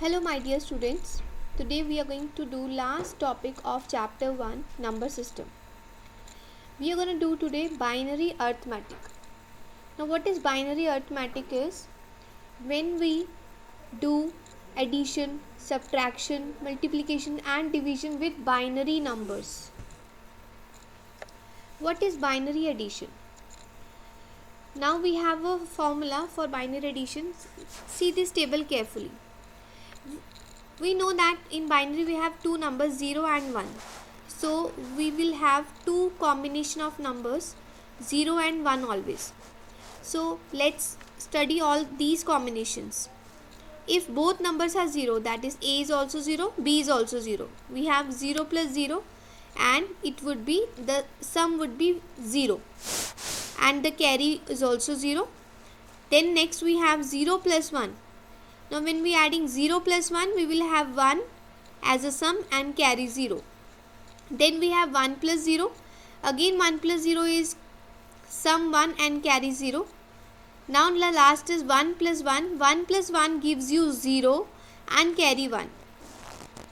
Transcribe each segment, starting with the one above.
Hello my dear students. Today we are going to do last topic of chapter 1 number system. We are going to do today binary arithmetic. Now what is binary arithmetic is when we do addition, subtraction, multiplication and division with binary numbers. What is binary addition? Now we have a formula for binary addition. See this table carefully. We know that in binary we have two numbers 0 and 1. So we will have two combination of numbers 0 and 1 always. So let's study all these combinations. If both numbers are 0, that is A is also 0, B is also 0. We have 0 plus 0 and it would be the sum would be 0 and the carry is also 0. Then next we have 0 plus 1. Now when we adding 0 plus 1, we will have 1 as a sum and carry 0. Then we have 1 plus 0. Again 1 plus 0 is sum 1 and carry 0. Now the last is 1 plus 1. 1 plus 1 gives you 0 and carry 1.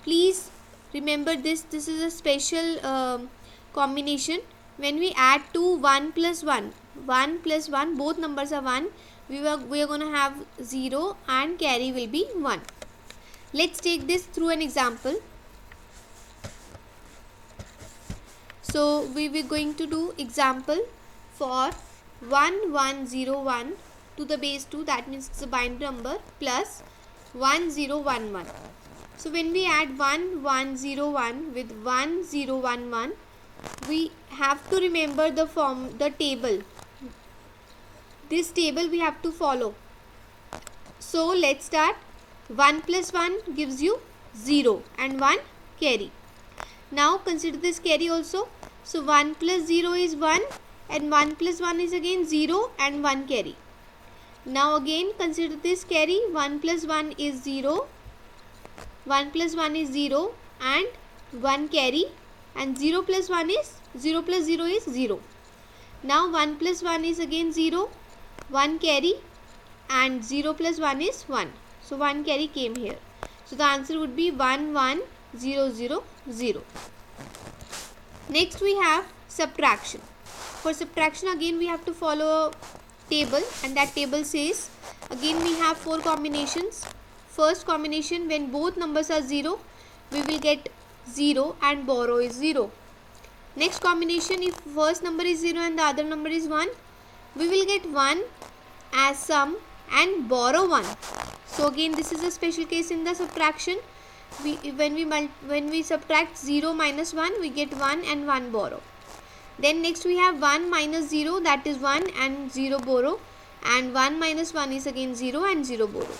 Please remember this. This is a special combination. When we add to 1 plus 1, 1 plus 1, both numbers are 1. We are going to have 0 and carry will be 1. Let's take this through an example. So we were going to do example for 1101 to the base 2, that means it's a binary number, plus 1011. So when we add 1101 with 1011, we have to remember the table. This table we have to follow. So let's start. 1 plus 1 gives you 0 and 1 carry. Now consider this carry also. So 1 plus 0 is 1 and 1 plus 1 is again 0 and 1 carry. Now again consider this carry. 1 plus 1 is 0. 1 plus 1 is 0 and 1 carry, and 0 plus 1 is 0 plus 0 is 0. Now 1 plus 1 is again 0. 1 carry and 0 plus 1 is 1. So 1 carry came here. So the answer would be 11000. Next we have subtraction. For subtraction again we have to follow a table, and that table says again we have four combinations. First combination, when both numbers are 0, we will get 0 and borrow is 0. Next combination, if first number is 0 and the other number is 1, we will get 1 as sum and borrow 1. So again this is a special case in the subtraction. When we subtract 0 minus 1, we get 1 and 1 borrow. Then next we have 1 minus 0, that is 1 and 0 borrow, and 1 minus 1 is again 0 and 0 borrow.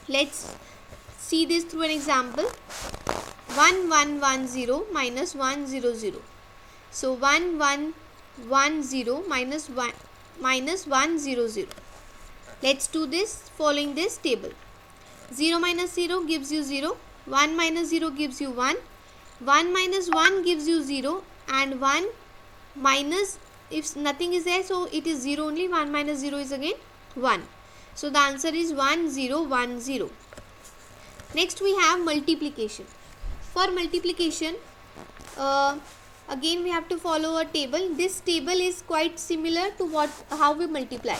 Let's see this through an example. 1110 minus 100. So 1110 minus 100. Let's do this following this table. 0 minus 0 gives you 0. 1 minus 0 gives you 1. 1 minus 1 gives you 0. And 1 minus, if nothing is there, so it is 0 only. 1 minus 0 is again 1. So the answer is 1010. Next we have multiplication. For multiplication, again we have to follow a table. This table is quite similar to how we multiply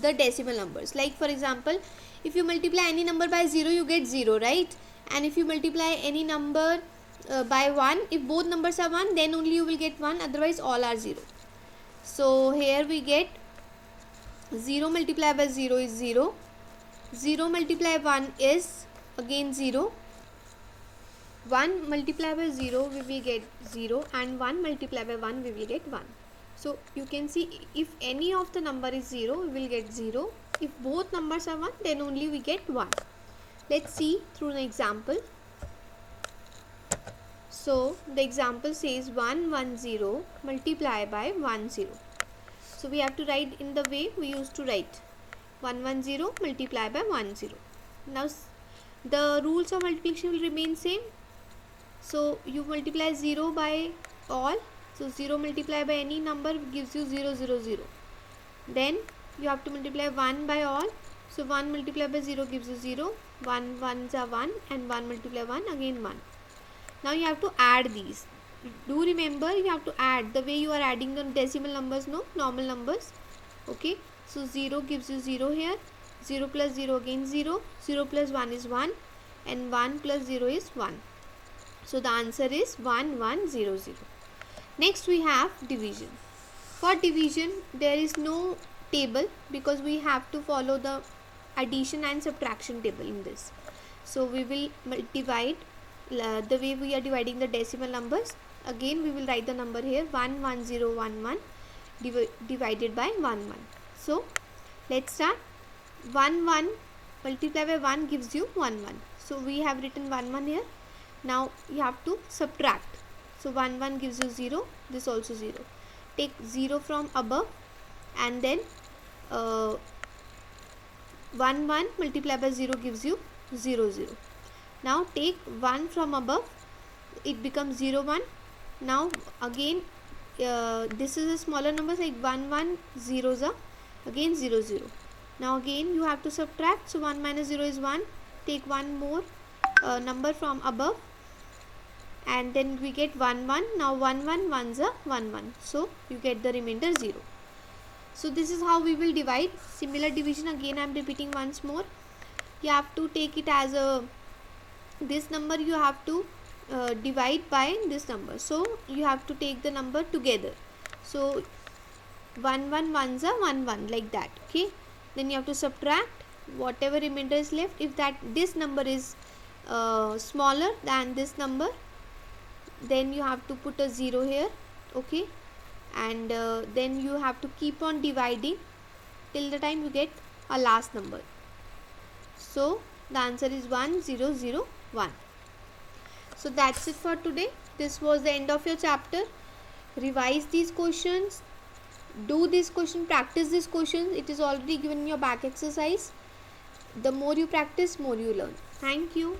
the decimal numbers. Like for example, if you multiply any number by 0, you get 0, right? And if you multiply any number by 1, if both numbers are 1, then only you will get 1, otherwise all are 0. So here we get 0 multiplied by 0 is 0. 0 multiplied by 1 is again 0. 1 multiplied by 0 we will get 0, and 1 multiplied by 1 we will get 1. So you can see, if any of the number is 0, we will get 0. If both numbers are 1, then only we get 1. Let's see through an example. So the example says 110 multiplied by 10. So we have to write in the way we used to write. 110 multiplied by 10. Now the rules of multiplication will remain same. So you multiply 0 by all. So 0 multiplied by any number gives you 000. Then you have to multiply 1 by all. So 1 multiplied by 0 gives you 0, 1 ones are 1, and 1 multiplied by 1 again 1. Now you have to add these. Do remember, you have to add the way you are adding the decimal numbers, no normal numbers. Okay, so 0 gives you 0 here, 0 plus 0 again 0, 0 plus 1 is 1, and 1 plus 0 is 1. So the answer is 1 1 0 0. Next we have division. For division there is no table because we have to follow the addition and subtraction table in this. So we will divide the way we are dividing the decimal numbers. Again we will write the number here 1 1 0 1 1 divided by 1 1. So let's start. 1 1 multiplied by 1 gives you 1 1. So we have written 1 1 here. Now you have to subtract. So 1 1 gives you 0, this also 0. Take 0 from above and then 1 1 multiplied by 0 gives you 0 0. Now take 1 from above, it becomes 0 1. Now again this is a smaller number, like 1 1 zeros are again 0 0. Now again you have to subtract. So 1 minus 0 is 1. Take one more number from above and then we get 1 1. Now 1 1 ones are 1 1. So you get the remainder 0. So this is how we will divide. Similar division again I am repeating once more. You have to take it as a this number you have to divide by this number. So you have to take the number together. So 1 1 ones are 1 1 like that. Okay. Then you have to subtract whatever remainder is left. If that this number is smaller than this number, then you have to put a 0 here. Okay, and then you have to keep on dividing till the time you get a last number. So the answer is 1 0 0 1. So that's it for today. This was the end of your chapter. Revise these questions, do this question, practice this question. It is already given in your back exercise. The more you practice, more you learn. Thank you.